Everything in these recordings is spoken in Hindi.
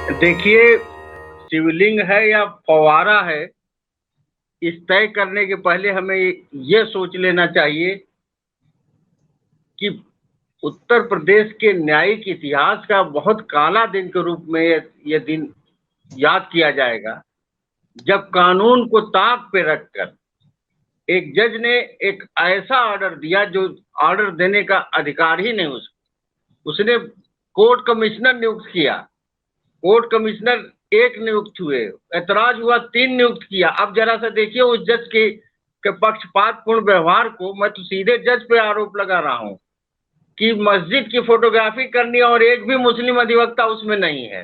देखिए, शिवलिंग है या फव्वारा है, इस तय करने के पहले हमें ये सोच लेना चाहिए कि उत्तर प्रदेश के न्यायिक इतिहास का बहुत काला दिन के रूप में ये दिन याद किया जाएगा, जब कानून को ताक पे रखकर एक जज ने एक ऐसा ऑर्डर दिया जो ऑर्डर देने का अधिकार ही नहीं उसने कोर्ट कमिश्नर नियुक्त किया। कोर्ट कमिश्नर एक नियुक्त हुए, ऐतराज हुआ 3 नियुक्त किया। अब जरा सा देखिए उस जज के पक्षपातपूर्ण व्यवहार को। मैं तो सीधे जज पे आरोप लगा रहा हूं कि मस्जिद की फोटोग्राफी करनी और एक भी मुस्लिम अधिवक्ता उसमें नहीं है।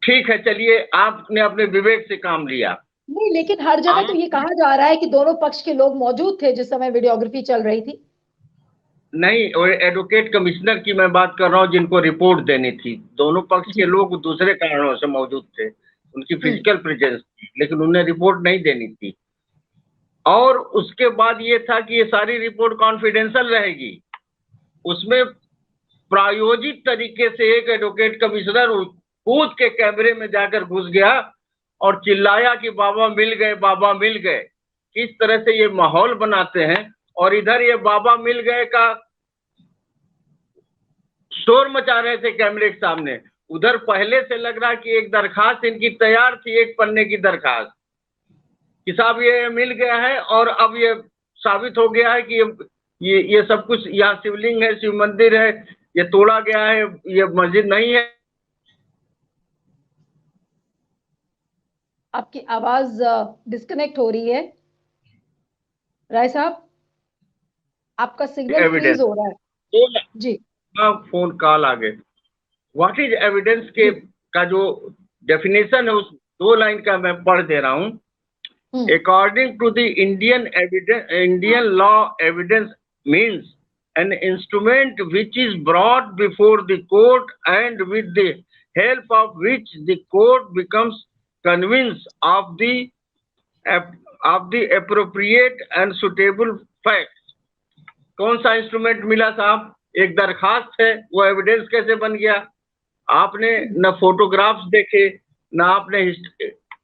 ठीक है, चलिए आपने अपने विवेक से काम लिया। नहीं, लेकिन हर जगह तो ये कहा जा रहा है कि दोनों पक्ष के लोग मौजूद थे जिस समय वीडियोग्राफी चल रही थी। नहीं, और एडवोकेट कमिश्नर की मैं बात कर रहा हूं जिनको रिपोर्ट देनी थी। दोनों पक्ष के लोग दूसरे कारणों से मौजूद थे, उनकी फिजिकल प्रेजेंस थी, लेकिन उन्हें रिपोर्ट नहीं देनी थी। और उसके बाद ये था कि ये सारी रिपोर्ट कॉन्फिडेंशियल रहेगी। उसमें प्रायोजित तरीके से एक एडवोकेट कमिश्नर कूद के कैमरे में जाकर घुस गया और चिल्लाया कि बाबा मिल गए, बाबा मिल गए। किस तरह से ये माहौल बनाते हैं, और इधर ये बाबा मिल गए का शोर मचा रहे थे कैमरे के सामने। उधर पहले से लग रहा कि एक दरखास्त इनकी तैयार थी, एक पन्ने की दरखास्त कि साहब ये मिल गया है, और अब ये साबित हो गया है कि ये सब कुछ, यहाँ शिवलिंग है, शिव मंदिर है, ये तोड़ा गया है, ये मस्जिद नहीं है। आपकी आवाज डिस्कनेक्ट हो रही है राय साहब, आपका सिग्नल फ्रीज हो रहा है जी। फोन कॉल आ गए। व्हाट इज एविडेंस के का जो डेफिनेशन है उस 2 लाइन का मैं पढ़ दे रहा हूं। According to the Indian law, evidence means an instrument which is brought before the court and with the help of which the court becomes convinced of the appropriate and suitable facts. कौन सा इंस्ट्रूमेंट मिला साहब? एक दरखास्त है, वो एविडेंस कैसे बन गया? आपने न फोटोग्राफ्स देखे, न आपने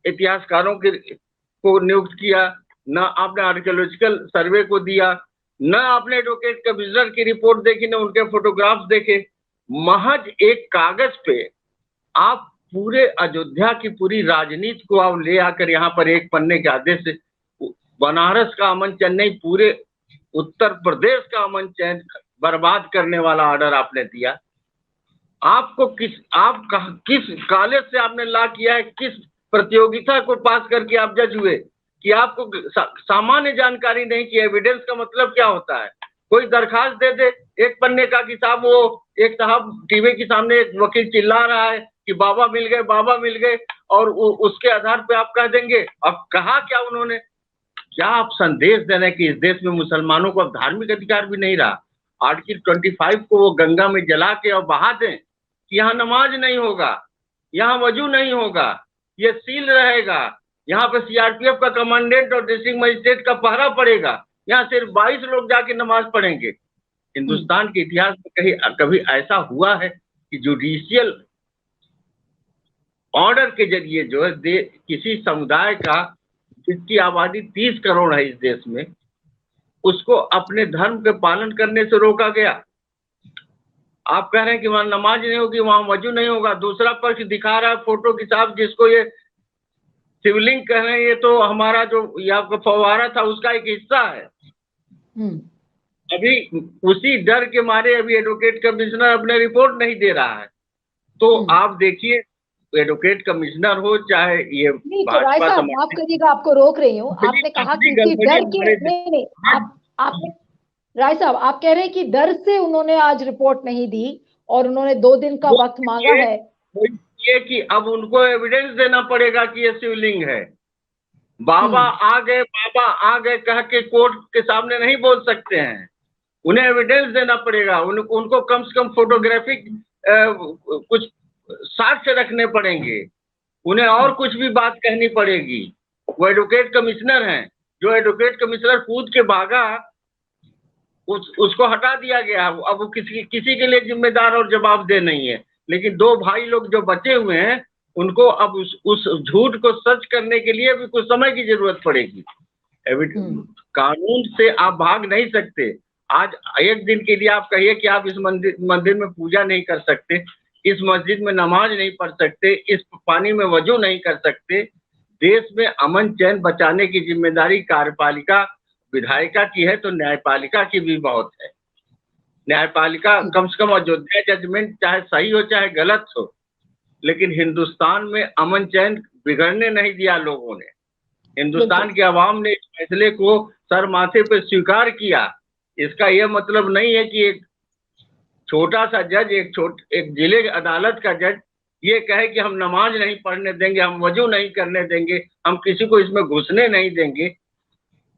इतिहासकारों को नियुक्त किया, न आपने आर्कियोलॉजिकल सर्वे को दिया, न आपने एडवोकेट कमिश्नर की रिपोर्ट देखी, न उनके फोटोग्राफ्स देखे। महज एक कागज पे आप पूरे अयोध्या की पूरी राजनीति को आप ले आकर यहाँ पर एक पन्ने के आदेश से बनारस का अमन चैन नहीं, पूरे उत्तर प्रदेश का अमन चैन बर्बाद करने वाला ऑर्डर आपने दिया। आपको किस कॉलेज से आपने लॉ किया है? किस प्रतियोगिता को पास करके आप जज हुए कि आपको सामान्य जानकारी नहीं कि एविडेंस का मतलब क्या होता है? कोई दरखास्त दे दे एक पन्ने का कि साहब वो एक साहब टीवी के सामने एक वकील चिल्ला रहा है कि बाबा मिल गए, बाबा मिल गए, और उसके आधार पे आप कह देंगे। अब कहा क्या उन्होंने? क्या आप संदेश दे रहे हैं कि इस देश में मुसलमानों को अब धार्मिक अधिकार भी नहीं रहा? आर्टिकल 25 को वो गंगा में जला के और बहा दें कि यहाँ नमाज नहीं होगा, यहाँ वजू नहीं होगा, ये सील रहेगा, यहाँ पे सीआरपीएफ का कमांडेंट और डिस्ट्रिक्ट मजिस्ट्रेट का पहरा पड़ेगा, यहाँ सिर्फ 22 लोग जाके नमाज पढ़ेंगे। हिंदुस्तान के इतिहास में कभी ऐसा हुआ है कि जुडिशियल ऑर्डर के जरिए जो है किसी समुदाय का, जिसकी आबादी 30 करोड़ है इस देश में, उसको अपने धर्म के पालन करने से रोका गया? आप कह रहे हैं कि वहां नमाज नहीं होगी, वहां वजू नहीं होगा। दूसरा पक्ष दिखा रहा है फोटो के साथ, जिसको ये शिवलिंग कह रहे हैं, ये तो हमारा जो आपका फव्वारा था उसका एक हिस्सा है। अभी उसी डर के मारे अभी एडवोकेट कमिश्नर अपने रिपोर्ट नहीं दे रहा है। तो आप देखिए, एडवोकेट कमिश्नर हो चाहे ये भाजपा, माफ करिएगा आपको रोक रही हूँ। आपने कहा कि डर के नहीं, आप राय साहब आप कह रहे हैं कि डर से उन्होंने आज रिपोर्ट नहीं दी और उन्होंने 2 दिन का वक्त मांगा है। ये कि अब उनको एविडेंस देना पड़ेगा कि ये शिवलिंग है। बाबा आ गए, बाबा आ गए कह के कोर्ट के सामने नहीं बोल सकते हैं, उन्हें एविडेंस देना पड़ेगा। उनको कम से कम फोटोग्राफिक कुछ साक्ष्य रखने पड़ेंगे, उन्हें और कुछ भी बात कहनी पड़ेगी। वो एडवोकेट कमिश्नर हैं, जो एडवोकेट कमिश्नर कूद के भागा उसको हटा दिया गया। अब वो किसी के लिए जिम्मेदार और जवाबदेह नहीं है। लेकिन दो भाई लोग जो बचे हुए हैं उनको अब उस झूठ को सच करने के लिए भी कुछ समय की जरूरत पड़ेगी। कानून से आप भाग नहीं सकते। आज एक दिन के लिए आप कहिए कि आप इस मंदिर में पूजा नहीं कर सकते, इस मस्जिद में नमाज नहीं पढ़ सकते, इस पानी में वजू नहीं कर सकते। देश में अमन चैन बचाने की जिम्मेदारी कार्यपालिका विधायिका की है, तो न्यायपालिका की भी बहुत है। न्यायपालिका कम से कम अयोध्या जजमेंट चाहे सही हो चाहे गलत हो, लेकिन हिंदुस्तान में अमन चैन बिगड़ने नहीं दिया लोगों ने। हिंदुस्तान की आवाम ने इस फैसले को सर माथे पे स्वीकार किया। इसका यह मतलब नहीं है कि एक छोटा सा जज, एक जिले अदालत का जज ये कहे कि हम नमाज नहीं पढ़ने देंगे, हम वजू नहीं करने देंगे, हम किसी को इसमें घुसने नहीं देंगे।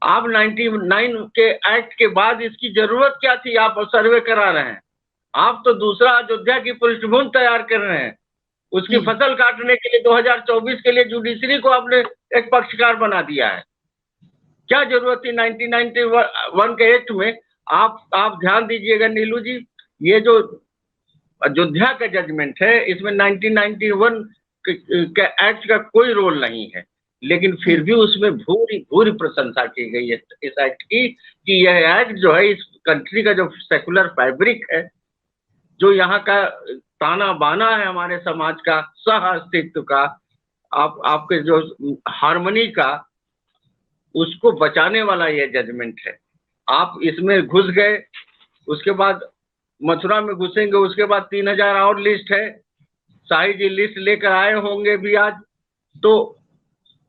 आप 99 के एक्ट के बाद इसकी जरूरत क्या थी? आप सर्वे करा रहे हैं, आप तो दूसरा अयोध्या की पृष्ठभूमि तैयार कर रहे हैं। उसकी फसल काटने के लिए 2024 के लिए जुडिशरी को आपने एक पक्षकार बना दिया है। क्या जरूरत थी 1991 के एक्ट में? आप ध्यान दीजिएगा नीलू जी, ये जो अयोध्या का जजमेंट है इसमें 1991 के एक्ट का कोई रोल नहीं है, लेकिन फिर भी उसमें भूरी प्रशंसा की गई है इस एक्ट की कि यह एक्ट जो है इस कंट्री का जो सेकुलर फैब्रिक है, जो यहाँ का ताना बाना है हमारे समाज का, सह अस्तित्व का, आपके जो हार्मनी का, उसको बचाने वाला यह जजमेंट है। आप इसमें घुस गए, उसके बाद मथुरा में घुसेंगे, उसके बाद 3000 और लिस्ट है। शाही जी लिस्ट लेकर आए होंगे भी आज। तो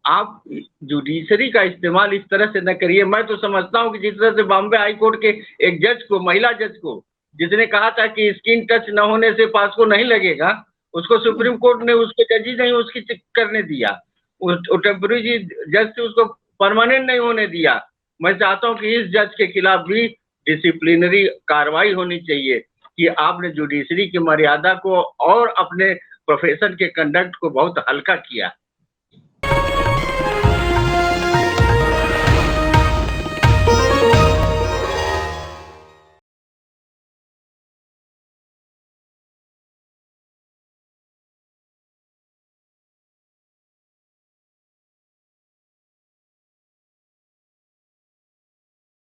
आप जुडिशरी का इस्तेमाल इस तरह से न करिए। मैं तो समझता हूँ कि जिस तरह से बॉम्बे हाई कोर्ट के एक जज को, महिला जज को, जिसने कहा था कि स्किन टच न होने से पास को नहीं लगेगा, उसको सुप्रीम कोर्ट ने उसको जज ही नहीं उसकी करने दिया, टेम्पररी जज से उसको परमानेंट नहीं होने दिया। मैं चाहता हूँ कि इस जज के खिलाफ भी डिसिप्लिनरी कार्रवाई होनी चाहिए कि आपने जुडिशरी की मर्यादा को और अपने प्रोफेशन के कंडक्ट को बहुत हल्का किया।